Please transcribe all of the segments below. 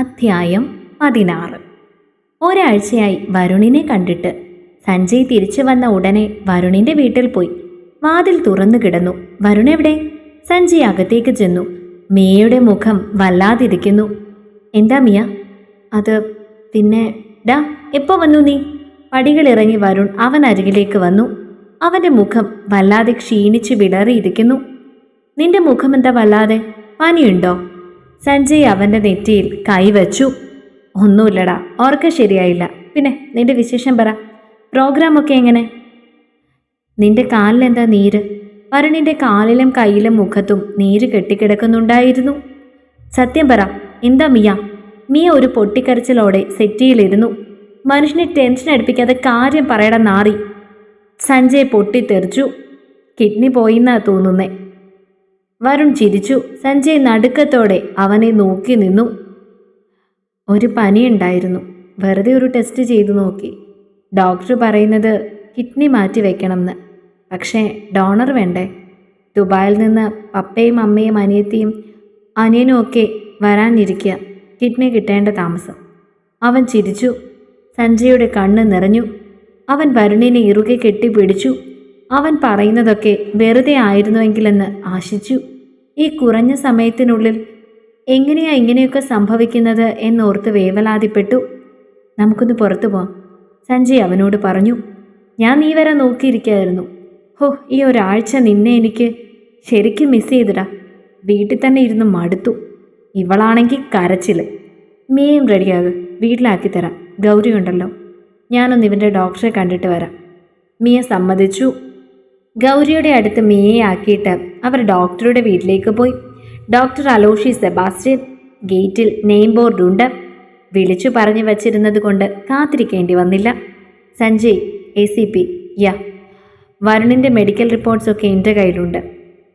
അധ്യായം 16. ഒരാഴ്ചയായി വരുണിനെ കണ്ടിട്ട്. സഞ്ജയ് തിരിച്ചു വന്ന ഉടനെ വരുണിന്റെ വീട്ടിൽ പോയി. വാതിൽ തുറന്നു കിടന്നു. വരുൺ എവിടെ? സഞ്ജയ് അകത്തേക്ക് ചെന്നു. മിയയുടെ മുഖം വല്ലാതിരിക്കുന്നു. എന്താ മിയ? അത് പിന്നെ ഡാ, എപ്പോ വന്നു നീ? പടികളിറങ്ങി വരുൺ അവൻ അരികിലേക്ക് വന്നു. അവന്റെ മുഖം വല്ലാതെ ക്ഷീണിച്ച് വിടറിയിരിക്കുന്നു. നിന്റെ മുഖം എന്താ വല്ലാതെ? പനിയുണ്ടോ? സഞ്ജയ് അവന്റെ നെറ്റിയിൽ കൈവച്ചു. ഒന്നുമില്ലടാ, ഓർക്കം ശരിയായില്ല. പിന്നെ നിന്റെ വിശേഷം പറ. പ്രോഗ്രാമൊക്കെ എങ്ങനെ? നിന്റെ കാലിലെന്താ നീര്? വരുണിന്റെ കാലിലും കയ്യിലും മുഖത്തും നീര് കെട്ടിക്കിടക്കുന്നുണ്ടായിരുന്നു. സത്യം പറ, എന്താ മിയ? മിയ ഒരു പൊട്ടിക്കരച്ചിലോടെ സെറ്റിയിലിരുന്നു. മനുഷ്യനെ ടെൻഷൻ അടുപ്പിക്കാതെ കാര്യം പറയട നാറി. സഞ്ജയ് പൊട്ടിത്തെറിച്ചു. കിഡ്നി പോയിന്നാ തോന്നുന്നേ. വരുൺ ചിരിച്ചു. സഞ്ജയ് നടുക്കത്തോടെ അവനെ നോക്കി നിന്നു. ഒരു പനിയുണ്ടായിരുന്നു. വെറുതെ ഒരു ടെസ്റ്റ് ചെയ്തു നോക്കി. ഡോക്ടർ പറയുന്നത് കിഡ്നി മാറ്റി വെക്കണമെന്ന്. പക്ഷേ ഡോണർ വേണ്ടേ? ദുബായിൽ നിന്ന് പപ്പയും അമ്മയും അനിയനും ഒക്കെ വരാനിരിക്കുക. കിഡ്നി കിട്ടേണ്ട താമസം. അവൻ ചിരിച്ചു. സഞ്ജയുടെ കണ്ണ് നിറഞ്ഞു. അവൻ വരുണിനെ ഇറുകെ കെട്ടിപ്പിടിച്ചു. അവൻ പറയുന്നതൊക്കെ വെറുതെ ആയിരുന്നുവെങ്കിലെന്ന് ആശിച്ചു. ഈ കുറഞ്ഞ സമയത്തിനുള്ളിൽ എങ്ങനെയാ ഇങ്ങനെയൊക്കെ സംഭവിക്കുന്നത് എന്നോർത്ത് വേവലാതിപ്പെട്ടു. നമുക്കൊന്ന് പുറത്തു പോവാം, സഞ്ജയ് അവനോട് പറഞ്ഞു. ഞാൻ നീ വരെ നോക്കിയിരിക്കായിരുന്നു. ഹോ, ഈ ഒരാഴ്ച നിന്നെ എനിക്ക് ശരിക്കും മിസ് ചെയ്തിടാ. വീട്ടിൽ തന്നെ ഇരുന്ന് മടുത്തു. ഇവളാണെങ്കിൽ കരച്ചില്. മീയും റെഡിയാകും, വീട്ടിലാക്കി തരാം. ഗൗരി ഉണ്ടല്ലോ, ഞാനൊന്ന് ഇവൻ്റെ ഡോക്ടറെ കണ്ടിട്ട് വരാം. മിയ സമ്മതിച്ചു. ഗൗരിയുടെ അടുത്ത് മിയയെ ആക്കിയിട്ട് അവർ ഡോക്ടറുടെ വീട്ടിലേക്ക് പോയി. Doctor Aloshi Sebastian. ഗേറ്റിൽ നെയിം ബോർഡുണ്ട്. വിളിച്ചു പറഞ്ഞു വച്ചിരുന്നത് കൊണ്ട് കാത്തിരിക്കേണ്ടി വന്നില്ല. സഞ്ജയ്, ACP. യാ, വരുണിൻ്റെ മെഡിക്കൽ റിപ്പോർട്ട്സൊക്കെ എൻ്റെ കയ്യിലുണ്ട്.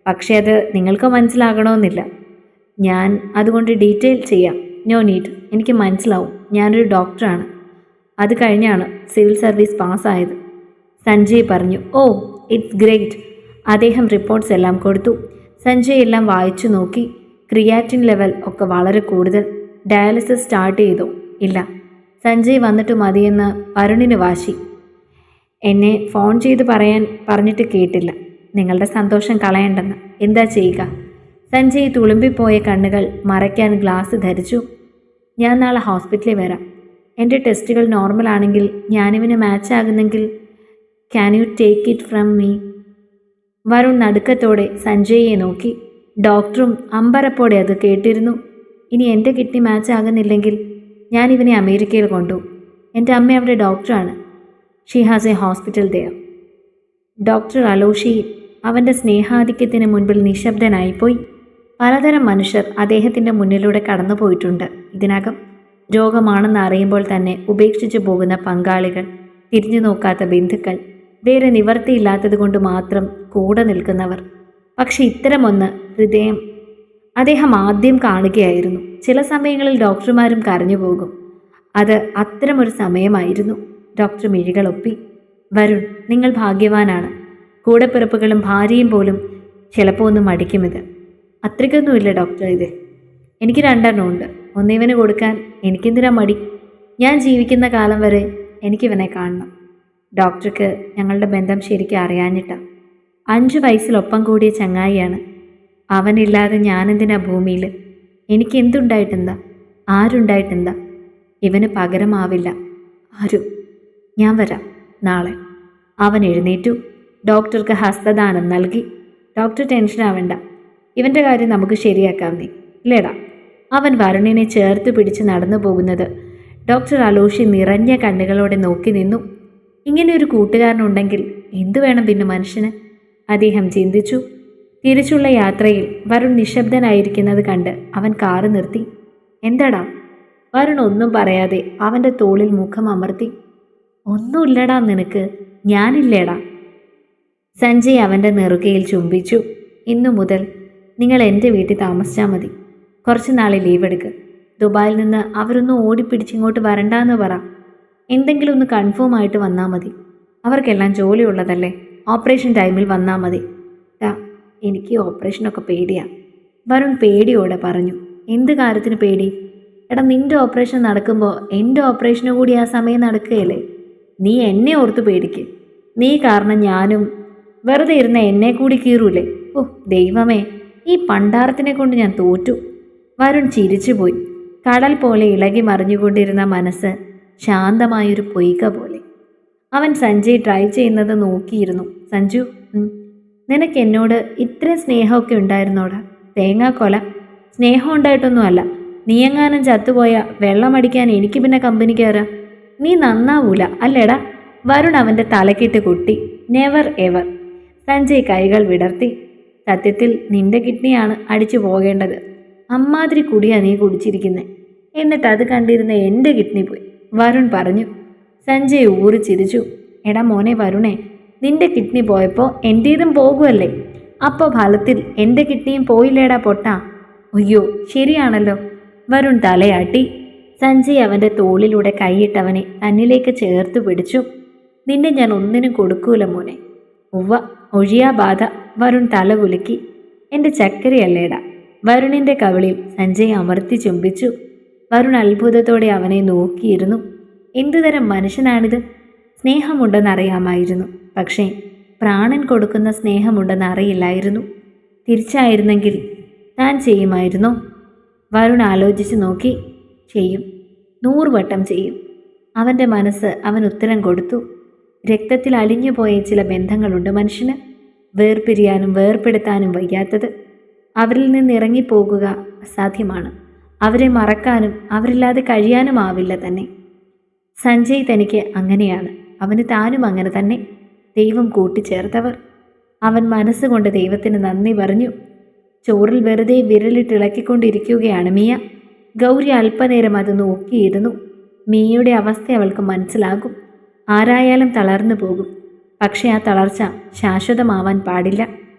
പക്ഷേ അത് നിങ്ങൾക്ക് മനസ്സിലാകണമെന്നില്ല. ഞാൻ അതുകൊണ്ട് ഡീറ്റെയിൽ ചെയ്യാം. No need. എനിക്ക് മനസ്സിലാവും. ഞാനൊരു ഡോക്ടറാണ്. അത് കഴിഞ്ഞാണ് സിവിൽ സർവീസ് പാസ്സായത്. സഞ്ജയ് പറഞ്ഞു. ഓ, ഇറ്റ്സ് ഗ്രേറ്റ്. അദ്ദേഹം റിപ്പോർട്ട്സ് എല്ലാം കൊടുത്തു. സഞ്ജയ് എല്ലാം വായിച്ചു നോക്കി. ക്രിയാറ്റിൻ ലെവൽ ഒക്കെ വളരെ കൂടുതൽ. ഡയാലിസിസ് സ്റ്റാർട്ട് ചെയ്തോ? ഇല്ല. സഞ്ജയ് വന്നിട്ട് മതിയെന്ന് വരുണിന് വാശി. എന്നെ ഫോൺ ചെയ്ത് പറഞ്ഞിട്ട് കേട്ടില്ല. നിങ്ങളുടെ സന്തോഷം കളയണ്ടെന്ന്. എന്താ ചെയ്യുക? സഞ്ജയ് തുളുമ്പിപ്പോയ കണ്ണുകൾ മറയ്ക്കാൻ ഗ്ലാസ് ധരിച്ചു. ഞാൻ നാളെ ഹോസ്പിറ്റലിൽ വരാം. എൻ്റെ ടെസ്റ്റുകൾ നോർമലാണെങ്കിൽ ഞാനിവന് മാച്ച് ആകുന്നെങ്കിൽ can you take it from me? Varun നടുക്കത്തോടെ സഞ്ജയെ നോക്കി. ഡോക്ടറും അമ്പരപ്പോടെ അത് കേട്ടിരുന്നു. ഇനി എൻ്റെ കിഡ്നി മാച്ച് ആകുന്നില്ലെങ്കിൽ ഞാൻ ഇവനെ അമേരിക്കയിൽ കൊണ്ടുപോകും. എൻ്റെ അമ്മ അവിടെ ഡോക്ടറാണ്. She has a hospital there. Doctor Aloshy അവൻ്റെ സ്നേഹാധിക്യത്തിന് മുൻപിൽ നിശബ്ദനായിപ്പോയി. പലതരം മനുഷ്യർ അദ്ദേഹത്തിൻ്റെ മുന്നിലൂടെ കടന്നുപോയിട്ടുണ്ട് ഇതിനകം. രോഗമാണെന്ന് അറിയുമ്പോൾ തന്നെ ഉപേക്ഷിച്ചു പോകുന്ന പങ്കാളികൾ, തിരിഞ്ഞു നോക്കാത്ത ബന്ധുക്കൾ, വേറെ നിവർത്തിയില്ലാത്തത് കൊണ്ട് മാത്രം കൂടെ നിൽക്കുന്നവർ. പക്ഷെ ഇത്തരമൊന്ന് ഹൃദയം അദ്ദേഹം ആദ്യം കാണുകയായിരുന്നു. ചില സമയങ്ങളിൽ ഡോക്ടർമാരും കരഞ്ഞു പോകും. അത് അത്തരമൊരു സമയമായിരുന്നു. ഡോക്ടർ മിഴികളൊപ്പി. വരുൺ, നിങ്ങൾ ഭാഗ്യവാനാണ്. കൂടെപ്പിറപ്പുകളും ഭാര്യയും പോലും ചിലപ്പോൾ ഒന്ന് മടിക്കുമിത്. അത്രയ്ക്കൊന്നുമില്ല ഡോക്ടർ. ഇത് എനിക്ക് 2 ഉണ്ട്. ഒന്നിവന് കൊടുക്കാൻ എനിക്കെന്തിനാ മടി? ഞാൻ ജീവിക്കുന്ന കാലം വരെ എനിക്കിവനെ കാണണം. ഡോക്ടർക്ക് ഞങ്ങളുടെ ബന്ധം ശരിക്കും അറിയാഞ്ഞിട്ടാ. 5 വയസ്സിലൊപ്പം കൂടിയ ചങ്ങായിയാണ്. അവനില്ലാതെ ഞാനെന്തിനാ ഭൂമിയിൽ? എനിക്ക് എന്തുണ്ടായിട്ടെന്താ? ആരുണ്ടായിട്ടെന്താ? ഇവന് പകരമാവില്ല ആരും. ഞാൻ വരാം നാളെ. അവൻ എഴുന്നേറ്റു. ഡോക്ടർക്ക് ഹസ്തദാനം നൽകി. ഡോക്ടർ ടെൻഷനാവണ്ട, ഇവൻ്റെ കാര്യം നമുക്ക് ശരിയാക്കാം നീ, ഇല്ലേടാ? അവൻ വരുണിനെ ചേർത്ത് പിടിച്ച് നടന്നു പോകുന്നത് ഡോക്ടർ അലോഷി നിറഞ്ഞ കണ്ണുകളോടെ നോക്കി നിന്നു. ഇങ്ങനെയൊരു കൂട്ടുകാരനുണ്ടെങ്കിൽ എന്തു വേണം പിന്നെ മനുഷ്യന്? അദ്ദേഹം ചിന്തിച്ചു. തിരിച്ചുള്ള യാത്രയിൽ വരുൺ നിശബ്ദനായിരിക്കുന്നത് കണ്ട് അവൻ കാറ് നിർത്തി. എന്താടാ? വരുൺ ഒന്നും പറയാതെ അവൻ്റെ തോളിൽ മുഖം അമർത്തി. ഒന്നുമില്ലടാ നിനക്ക്, ഞാനില്ലേടാ. സഞ്ജയ് അവൻ്റെ നെറുകയിൽ ചുംബിച്ചു. ഇന്നു മുതൽ നിങ്ങൾ എൻ്റെ വീട്ടിൽ താമസിച്ചാൽ മതി. കുറച്ച് നാളെ ലീവ് എടുക്കുക. ദുബായിൽ നിന്ന് അവരൊന്നും ഓടിപ്പിടിച്ചിങ്ങോട്ട് വരണ്ടാന്ന് പറ. എന്തെങ്കിലും ഒന്ന് കൺഫേം ആയിട്ട് വന്നാൽ മതി. അവർക്കെല്ലാം ജോലിയുള്ളതല്ലേ. ഓപ്പറേഷൻ ടൈമിൽ വന്നാൽ മതി. എനിക്ക് ഓപ്പറേഷനൊക്കെ പേടിയാണ്. വരുൺ പേടിയോടെ പറഞ്ഞു. എന്ത് കാര്യത്തിന് പേടി? എടാ, നിന്റെ ഓപ്പറേഷൻ നടക്കുമ്പോൾ എൻ്റെ ഓപ്പറേഷന് കൂടി ആ സമയം നടക്കുകയല്ലേ? നീ എന്നെ ഓർത്ത് പേടിക്ക്. നീ കാരണം ഞാനും വെറുതെ ഇരുന്ന എന്നെ കൂടി കീറൂലേ? ഓ ദൈവമേ, ഈ പണ്ടാരത്തിനെ കൊണ്ട് ഞാൻ തോറ്റു. വരുൺ ചിരിച്ചുപോയി. കടൽ പോലെ ഇളകി മറിഞ്ഞുകൊണ്ടിരുന്ന മനസ്സ് ശാന്തമായൊരു പൊയ്ക പോലെ. അവൻ സഞ്ജയ് ഡ്രൈവ് ചെയ്യുന്നത് നോക്കിയിരുന്നു. സഞ്ജു, നിനക്ക് എന്നോട് ഇത്രയും സ്നേഹമൊക്കെ ഉണ്ടായിരുന്നോടാ? തേങ്ങാക്കൊല. സ്നേഹം ഉണ്ടായിട്ടൊന്നുമല്ല. നീയെങ്ങാനും ചത്തുപോയ വെള്ളമടിക്കാൻ എനിക്ക് പിന്നെ കമ്പനി കയറാം. നീ നന്നാവൂല അല്ലേടാ? വരുൺ അവൻ്റെ തലക്കിട്ട് കുട്ടി. Never ever. സഞ്ജയ് കൈകൾ വിടർത്തി. സത്യത്തിൽ നിന്റെ കിഡ്നിയാണ് അടിച്ചു പോകേണ്ടത്. അമ്മാതിരി കുടിയാ നീ കുടിച്ചിരിക്കുന്നേ. എന്നിട്ട് അത് കണ്ടിരുന്ന എൻ്റെ കിഡ്നി പോയി, വരുൺ പറഞ്ഞു. സഞ്ജയ് ഊറി ചിരിച്ചു. എടാ മോനെ വരുണേ, നിന്റെ കിഡ്നി പോയപ്പോൾ എൻ്റേതും പോകുമല്ലേ? അപ്പോൾ ഫലത്തിൽ എൻ്റെ കിഡ്നിയും പോയില്ലേടാ പൊട്ടാ. അയ്യോ ശരിയാണല്ലോ. വരുൺ തലയാട്ടി. സഞ്ജയ് അവൻ്റെ തോളിലൂടെ കൈയിട്ടവനെ തന്നിലേക്ക് ചേർത്ത് പിടിച്ചു. നിന്നെ ഞാൻ ഒന്നിനും കൊടുക്കൂല മോനെ. ഉവ്വ, ഒഴിയാ ബാധ. വരുൺ തല കുലുക്കി. എൻ്റെ ചക്കരയല്ലേടാ. വരുണിൻ്റെ കവിളിൽ സഞ്ജയ് അമർത്തി ചുംബിച്ചു. വരുൺ അത്ഭുതത്തോടെ അവനെ നോക്കിയിരുന്നു. എന്തുതരം മനുഷ്യനാണിത്? സ്നേഹമുണ്ടെന്നറിയാമായിരുന്നു, പക്ഷേ പ്രാണൻ കൊടുക്കുന്ന സ്നേഹമുണ്ടെന്ന് അറിയില്ലായിരുന്നു. തിരിച്ചായിരുന്നെങ്കിൽ താൻ ചെയ്യുമായിരുന്നോ? വരുൺ ആലോചിച്ച് നോക്കി. ചെയ്യും, 100 വട്ടം ചെയ്യും. അവൻ്റെ മനസ്സ് അവൻ ഉത്തരം കൊടുത്തു. രക്തത്തിൽ അലിഞ്ഞുപോയ ചില ബന്ധങ്ങളുണ്ട് മനുഷ്യന്. വേർപിരിയാനും വേർപെടുത്താനും വയ്യാത്തത്. അവരിൽ നിന്ന് ഇറങ്ങിപ്പോകുക അസാധ്യമാണ്. അവരെ മറക്കാനും അവരില്ലാതെ കഴിയാനുമാവില്ല തന്നെ. സഞ്ജയ് തനിക്ക് അങ്ങനെയാണ്. അവന് താനും അങ്ങനെ തന്നെ. ദൈവം കൂട്ടിച്ചേർത്തവർ. അവൻ മനസ്സുകൊണ്ട് ദൈവത്തിന് നന്ദി പറഞ്ഞു. ചോറിൽ വെറുതെ വിരലിട്ടിളക്കിക്കൊണ്ടിരിക്കുകയാണ് മിയ. ഗൗരി അല്പനേരം അത് നോക്കിയിരുന്നു. മിയയുടെ അവസ്ഥ അവൾക്ക് മനസ്സിലാകും. ആരായാലും തളർന്നു പോകും. പക്ഷേ ആ തളർച്ച ശാശ്വതമാവാൻ പാടില്ല.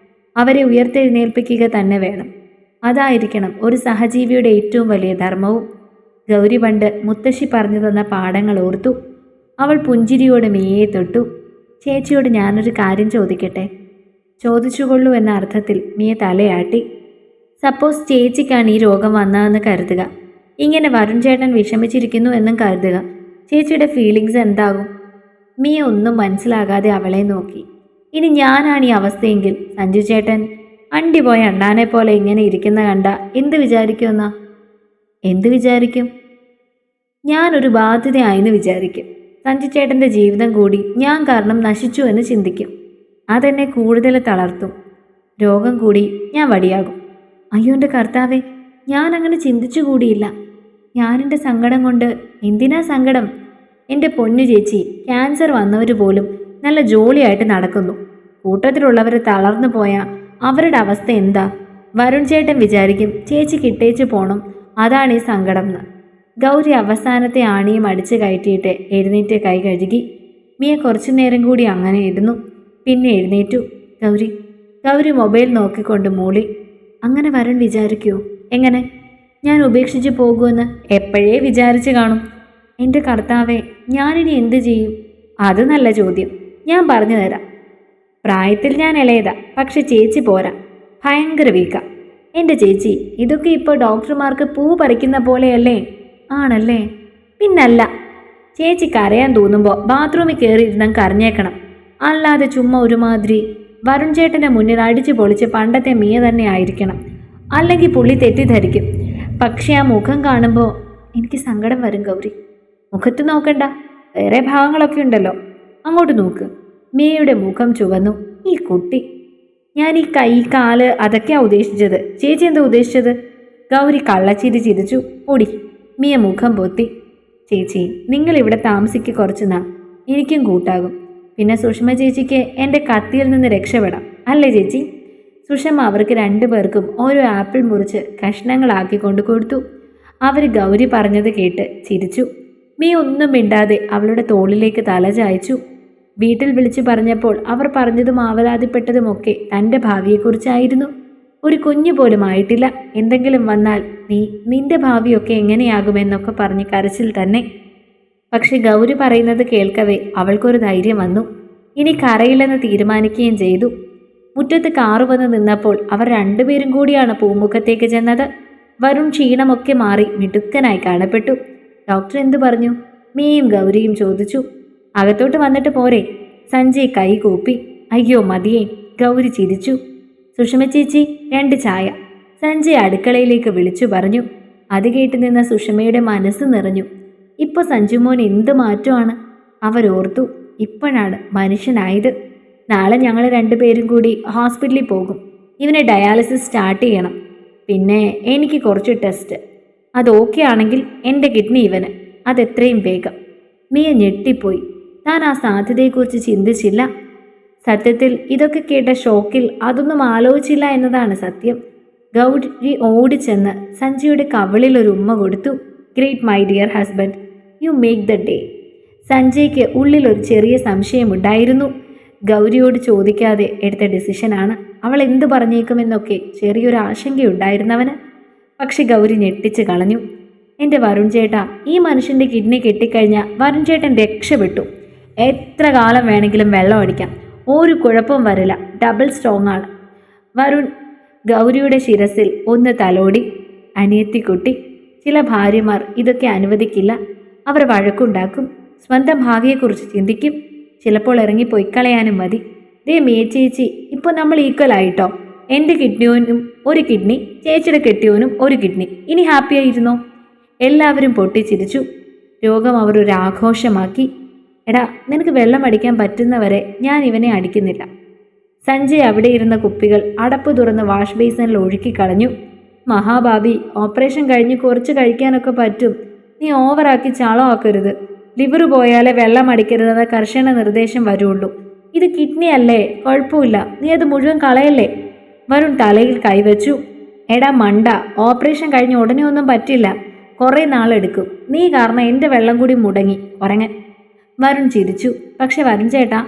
അവരെ ഉയർത്തെഴുന്നേൽപ്പിക്കുക തന്നെ വേണം. അതായിരിക്കണം ഒരു സഹജീവിയുടെ ഏറ്റവും വലിയ ധർമ്മവും. ഗൗരി പണ്ട് മുത്തശ്ശി പറഞ്ഞു തന്ന പാഠങ്ങൾ ഓർത്തു. അവൾ പുഞ്ചിരിയോട് മിയയെ തൊട്ടു. ചേച്ചിയോട് ഞാനൊരു കാര്യം ചോദിക്കട്ടെ? ചോദിച്ചുകൊള്ളൂ എന്ന അർത്ഥത്തിൽ മിയ തലയാട്ടി. സപ്പോസ് ചേച്ചിക്കാണ് ഈ രോഗം വന്നതെന്ന് കരുതുക. ഇങ്ങനെ വരുൺ ചേട്ടൻ വിഷമിച്ചിരിക്കുന്നു എന്നും കരുതുക. ചേച്ചിയുടെ ഫീലിങ്സ് എന്താകും? മിയ ഒന്നും മനസ്സിലാകാതെ അവളെ നോക്കി. ഇനി ഞാനാണ് ഈ അവസ്ഥയെങ്കിൽ സഞ്ജു ചേട്ടൻ അണ്ടിപോയ അണ്ണാനെ പോലെ ഇങ്ങനെ ഇരിക്കുന്ന കണ്ട എന്ത് വിചാരിക്കുമെന്നാ? എന്ത് വിചാരിക്കും? ഞാനൊരു ബാധ്യതയായെന്ന് വിചാരിക്കും. സഞ്ജു ചേട്ടൻ്റെ ജീവിതം കൂടി ഞാൻ കാരണം നശിച്ചു എന്ന് ചിന്തിക്കും. അതെന്നെ കൂടുതൽ തളർത്തും. രോഗം കൂടി ഞാൻ വടിയാകും. അയ്യോ എൻ്റെ കർത്താവേ, ഞാൻ അങ്ങനെ ചിന്തിച്ചു കൂടിയില്ല. ഞാനെൻ്റെ സങ്കടം കൊണ്ട് എന്തിനാ സങ്കടം? എൻ്റെ പൊന്നു ചേച്ചി, ക്യാൻസർ വന്നവർ പോലും നല്ല ജോളിയായിട്ട് നടക്കുന്നു. കൂട്ടത്തിലുള്ളവർ തളർന്നു പോയാൽ അവരുടെ അവസ്ഥ എന്താ? വരുൺ ചേട്ടൻ വിചാരിക്കും ചേച്ചി കിട്ടേച്ച് പോണം, അതാണ് ഈ സങ്കടം എന്ന്. ഗൗരി അവസാനത്തെ ആണിയും അടിച്ചു കയറ്റിയിട്ട് എഴുന്നേറ്റ് കൈ കഴുകി. മിയ കുറച്ചു നേരം കൂടി അങ്ങനെ ഇരുന്നു. പിന്നെ എഴുന്നേറ്റു. ഗൗരി മൊബൈൽ നോക്കിക്കൊണ്ട് മൂളി. അങ്ങനെ വരുൺ വിചാരിക്കുമോ? എങ്ങനെ? ഞാൻ ഉപേക്ഷിച്ച് പോകുമെന്ന് എപ്പോഴേ വിചാരിച്ചു കാണും. എൻ്റെ കർത്താവേ, ഞാനിനി എന്ത് ചെയ്യും? അത് നല്ല ചോദ്യം. ഞാൻ പറഞ്ഞു തരാം. പ്രായത്തിൽ ഞാൻ ഇളയതാ, പക്ഷെ ചേച്ചി പോരാ, ഭയങ്കര വീക്കാ. എൻ്റെ ചേച്ചി, ഇതൊക്കെ ഇപ്പോൾ ഡോക്ടർമാർക്ക് പൂ പറിക്കുന്ന പോലെയല്ലേ? ആണല്ലേ? പിന്നല്ല. ചേച്ചി കരയാൻ തോന്നുമ്പോൾ ബാത്റൂമിൽ കയറിയിരുന്നാൽ കരഞ്ഞേക്കണം. അല്ലാതെ ചുമ്മാ ഒരുമാതിരി വരുൺ ചേട്ടൻ്റെ മുന്നിൽ അടിച്ചു പൊളിച്ച് പണ്ടത്തെ മിയ തന്നെ ആയിരിക്കണം. അല്ലെങ്കിൽ പുള്ളി തെറ്റിദ്ധരിക്കും. പക്ഷെ ആ മുഖം കാണുമ്പോൾ എനിക്ക് സങ്കടം വരും ഗൗരി. മുഖത്ത് നോക്കണ്ട, വേറെ ഭാഗങ്ങളൊക്കെ ഉണ്ടല്ലോ, അങ്ങോട്ട് നോക്ക്. മിയയുടെ മുഖം ചുവന്നു. ഈ കുട്ടി, ഞാൻ ഈ കൈ കാല് അതൊക്കെയാ ഉദ്ദേശിച്ചത്. ചേച്ചി എന്താ ഉദ്ദേശിച്ചത്? ഗൗരി കള്ളച്ചിരി ചിരിച്ചു. പൊടി. മിയ മുഖം പൊത്തി. ചേച്ചി, നിങ്ങളിവിടെ താമസിക്ക് കുറച്ച് നാൾ, എനിക്കും കൂട്ടാകും. പിന്നെ സുഷമ ചേച്ചിക്ക് എൻ്റെ കത്തിയിൽ നിന്ന് രക്ഷപ്പെടാം, അല്ലേ ചേച്ചി? സുഷമ അവർക്ക് 2 പേർക്കും ഓരോ ആപ്പിൾ മുറിച്ച് കഷ്ണങ്ങളാക്കി കൊണ്ടു കൊടുത്തു. അവർ ഗൗരി പറഞ്ഞത് കേട്ട് ചിരിച്ചു. മിയ ഒന്നും മിണ്ടാതെ അവളുടെ തോളിലേക്ക് തല ചായച്ചു. വീട്ടിൽ വിളിച്ചു പറഞ്ഞപ്പോൾ അവർ പറഞ്ഞതും ആവലാതിപ്പെട്ടതുമൊക്കെ തൻ്റെ ഭാവിയെക്കുറിച്ചായിരുന്നു. ഒരു കുഞ്ഞു പോലും ആയിട്ടില്ല. എന്തെങ്കിലും വന്നാൽ നിന്റെ ഭാവിയൊക്കെ എങ്ങനെയാകുമെന്നൊക്കെ പറഞ്ഞ് കരച്ചിൽ തന്നെ. പക്ഷെ ഗൗരി പറയുന്നത് കേൾക്കവേ അവൾക്കൊരു ധൈര്യം വന്നു. ഇനി കരയില്ലെന്ന് തീരുമാനിക്കുകയും ചെയ്തു. മുറ്റത്ത് കാറ് വന്ന് നിന്നപ്പോൾ അവർ 2 പേരും കൂടിയാണ് പൂമുഖത്തേക്ക് ചെന്നത്. വരുൺ ക്ഷീണമൊക്കെ മാറി മിടുക്കനായി കാണപ്പെട്ടു. ഡോക്ടർ എന്തു പറഞ്ഞു? മീയും ഗൗരിയും ചോദിച്ചു. അകത്തോട്ട് വന്നിട്ട് പോരെ? സഞ്ജയ് കൈ കൂപ്പി. അയ്യോ മതിയേ, ഗൗരി ചിരിച്ചു. സുഷമ ചേച്ചി 2 ചായ, സഞ്ജയ് അടുക്കളയിലേക്ക് വിളിച്ചു പറഞ്ഞു. അത് കേട്ട് നിന്ന സുഷമയുടെ മനസ്സ് നിറഞ്ഞു. ഇപ്പോൾ സഞ്ജുമോൻ എന്ത് മാറ്റമാണ്! അവരോർത്തു, ഇപ്പോഴാണ് മനുഷ്യനായത്. നാളെ ഞങ്ങൾ 2 പേരും കൂടി ഹോസ്പിറ്റലിൽ പോകും. ഇവനെ ഡയാലിസിസ് സ്റ്റാർട്ട് ചെയ്യണം. പിന്നെ എനിക്ക് കുറച്ച് ടെസ്റ്റ്. അത് ഓക്കെ ആണെങ്കിൽ എൻ്റെ കിഡ്നി ഇവന്. അതെത്രയും വേഗം. മിയ ഞെട്ടിപ്പോയി. താൻ ആ സാധ്യതയെക്കുറിച്ച് ചിന്തിച്ചില്ല. സത്യത്തിൽ ഇതൊക്കെ കേട്ട ഷോക്കിൽ അതൊന്നും ആലോചിച്ചില്ല എന്നതാണ് സത്യം. ഗൗരി ഓടിച്ചെന്ന് സഞ്ജയുടെ കവിളിൽ ഒരു ഉമ്മ കൊടുത്തു. Great my dear husband, you make the day. സഞ്ജയ്ക്ക് ഉള്ളിൽ ഒരു ചെറിയ സംശയമുണ്ടായിരുന്നു. ഗൗരിയോട് ചോദിക്കാതെ എടുത്ത ഡിസിഷനാണ്. അവൾ എന്തു പറഞ്ഞേക്കുമെന്നൊക്കെ ചെറിയൊരു ആശങ്കയുണ്ടായിരുന്നവന്. പക്ഷെ ഗൗരി ഞെട്ടിച്ച് കളഞ്ഞു. എൻ്റെ വരുൺ ചേട്ടാ, ഈ മനുഷ്യൻ്റെ കിഡ്നി കെട്ടിക്കഴിഞ്ഞാൽ വരുൺ ചേട്ടൻ രക്ഷപ്പെട്ടു. എത്ര കാലം വേണമെങ്കിലും വെള്ളം അടിക്കാം, ഒരു കുഴപ്പവും വരില്ല. ഡബിൾ സ്ട്രോങ് ആണ്. വരുൺ ഗൗരിയുടെ ശിരസിൽ ഒന്ന് തലോടി. അനിയത്തിക്കുട്ടി, ചില ഭാര്യമാർ ഇതൊക്കെ അനുവദിക്കില്ല. അവർ വഴക്കുണ്ടാക്കും, സ്വന്തം ഭാവിയെക്കുറിച്ച് ചിന്തിക്കും. ചിലപ്പോൾ ഇറങ്ങിപ്പോയി കളയാനും മതി. ദേ മേ ചേച്ചി, ഇപ്പോൾ നമ്മൾ ഈക്വൽ ആയിട്ടോ. എൻ്റെ കിഡ്നിയോനും ഒരു കിഡ്നി, ചേച്ചിയുടെ കെട്ടിയോനും ഒരു കിഡ്നി. ഇനി ഹാപ്പി ആയിരുന്നോ? എല്ലാവരും പൊട്ടിച്ചിരിച്ചു. രോഗം അവർ ഒരു ആഘോഷമാക്കി. എടാ, നിനക്ക് വെള്ളം അടിക്കാൻ പറ്റുന്നവരെ ഞാൻ ഇവനെ അടിക്കുന്നില്ല. സഞ്ജയ് അവിടെ ഇരുന്ന കുപ്പികൾ അടപ്പ് തുറന്ന് വാഷ് ബേസിനിൽ ഒഴുക്കിക്കളഞ്ഞു. മഹാഭാബി, ഓപ്പറേഷൻ കഴിഞ്ഞ് കുറച്ച് കഴിക്കാനൊക്കെ പറ്റും. നീ ഓവറാക്കി ചാളമാക്കരുത്. ലിവർ പോയാലേ വെള്ളം അടിക്കരുതെന്ന കർശന നിർദ്ദേശം വരുള്ളൂ. ഇത് കിഡ്നി അല്ലേ, കുഴപ്പമില്ല. നീ അത് മുഴുവൻ കളയല്ലേ. വരുൺ തലയിൽ കൈവച്ചു. എടാ മണ്ട, ഓപ്പറേഷൻ കഴിഞ്ഞ് ഉടനെ ഒന്നും പറ്റില്ല. കുറേ നാളെടുക്കും. നീ കാരണം എൻ്റെ വെള്ളം കൂടി മുടങ്ങി ഉറങ്ങൻ. വരുൺ ചിരിച്ചു. പക്ഷെ വരുൺ ചേട്ടാ,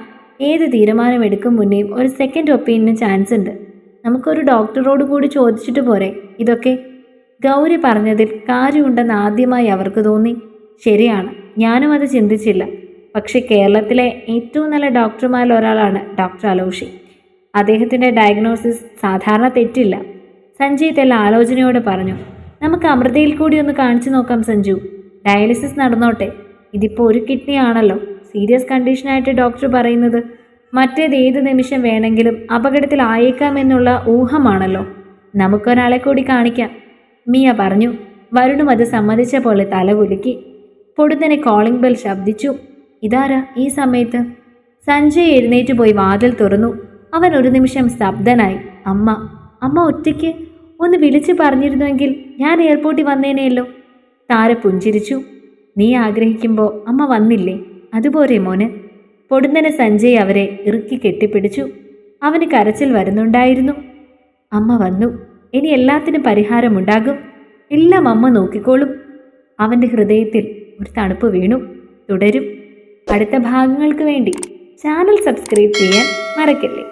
ഏത് തീരുമാനമെടുക്കും മുന്നേയും ഒരു സെക്കൻഡ് ഒപ്പീനിയന് ചാൻസ് ഉണ്ട്. നമുക്കൊരു ഡോക്ടറോട് കൂടി ചോദിച്ചിട്ട് പോരെ ഇതൊക്കെ? ഗൗരി പറഞ്ഞതിൽ കാര്യമുണ്ടെന്ന് ആദ്യമായി അവർക്ക് തോന്നി. ശരിയാണ്, ഞാനും അത് ചിന്തിച്ചില്ല. പക്ഷെ കേരളത്തിലെ ഏറ്റവും നല്ല ഡോക്ടർമാരിൽ ഒരാളാണ് ഡോക്ടർ അലോഷി. അദ്ദേഹത്തിൻ്റെ ഡയഗ്നോസിസ് സാധാരണ തെറ്റില്ല. സഞ്ജയ് തെല്ല ആലോചനയോട് പറഞ്ഞു. നമുക്ക് അമൃതയിൽ കൂടി ഒന്ന് കാണിച്ചു നോക്കാം സഞ്ജു. ഡയാലിസിസ് നടന്നോട്ടെ. ഇതിപ്പോൾ ഒരു കിഡ്നി ആണല്ലോ. സീരിയസ് കണ്ടീഷനായിട്ട് ഡോക്ടർ പറയുന്നത്. മറ്റേത് ഏത് നിമിഷം വേണമെങ്കിലും അപകടത്തിലായേക്കാമെന്നുള്ള ഊഹമാണല്ലോ. നമുക്കൊരാളെ കൂടി കാണിക്കാം, മിയ പറഞ്ഞു. വരുണും അത് സമ്മതിച്ച പോലെ തലകുലുക്കി. പൊടുന്നനെ കോളിംഗ് ബെൽ ശബ്ദിച്ചു. ഇതാരാ ഈ സമയത്ത്? സഞ്ജയ് എഴുന്നേറ്റ് പോയി വാതിൽ തുറന്നു. അവൻ ഒരു നിമിഷം സ്തബ്ധനായി. അമ്മ. അമ്മ ഒറ്റയ്ക്ക്? ഒന്ന് വിളിച്ചു പറഞ്ഞിരുന്നുവെങ്കിൽ ഞാൻ എയർപോർട്ടിൽ വന്നേനെയല്ലോ. താര പുഞ്ചിരിച്ചു. നീ ആഗ്രഹിക്കുമ്പോൾ അമ്മ വന്നില്ലേ? അതുപോരെ മോന്. പൊടുന്നനെ സഞ്ജയ് അവരെ ഇറുക്കി കെട്ടിപ്പിടിച്ചു. അവന് കരച്ചിൽ വരുന്നുണ്ടായിരുന്നു. അമ്മ വന്നു. ഇനി എല്ലാത്തിനും പരിഹാരമുണ്ടാകും. എല്ലാം അമ്മ നോക്കിക്കോളും. അവൻ്റെ ഹൃദയത്തിൽ ഒരു തണുപ്പ് വീണു. തുടരും. അടുത്ത ഭാഗങ്ങൾക്ക് വേണ്ടി ചാനൽ സബ്സ്ക്രൈബ് ചെയ്യാൻ മറക്കല്ലേ.